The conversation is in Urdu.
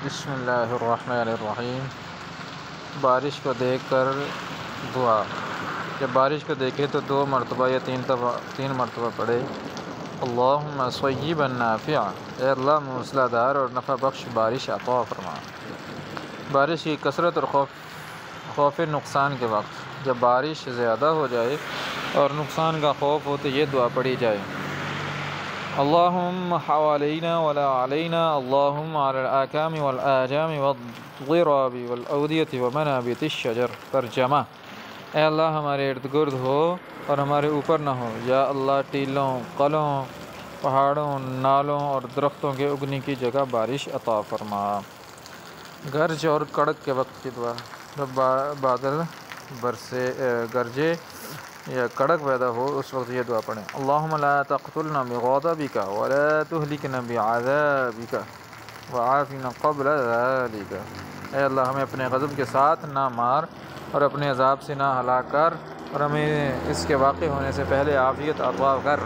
بسم اللہ الرحمن الرحیم۔ بارش کو دیکھ کر دعا۔ جب بارش کو دیکھے تو 2 مرتبہ یا 3 مرتبہ پڑھے، اللہم صیبا نافعا، اے اللہ موصلہ دار اور نفع بخش بارش عطا فرما۔ بارش کی کثرت اور خوف نقصان کے وقت جب بارش زیادہ ہو جائے اور نقصان کا خوف ہو تو یہ دعا پڑھی جائے، اللہم حوالينا ولا علينا، اللہم على الآکام والآجام والضراب والأودية ومنابت الشجر۔ ترجمہ: اے اللہ ہمارے ارد گرد ہو اور ہمارے اوپر نہ ہو، یا اللہ ٹیلوں، قلعوں، پہاڑوں، نالوں اور درختوں کے اگنے کی جگہ بارش عطا فرما۔ گرج اور کڑک کے وقت کی دعا۔ جب بادل برسے، گرجے یا کڑک پیدا ہو اس وقت یہ دعا پڑھیں، اللہم لا تقتلنا بغضبک ولا تہلکنا بعذابک وعافنا قبل ذلک۔ اے اللہ ہمیں اپنے غضب کے ساتھ نہ مار اور اپنے عذاب سے نہ ہلاک کر، اور ہمیں اس کے واقع ہونے سے پہلے عافیت عطا کر۔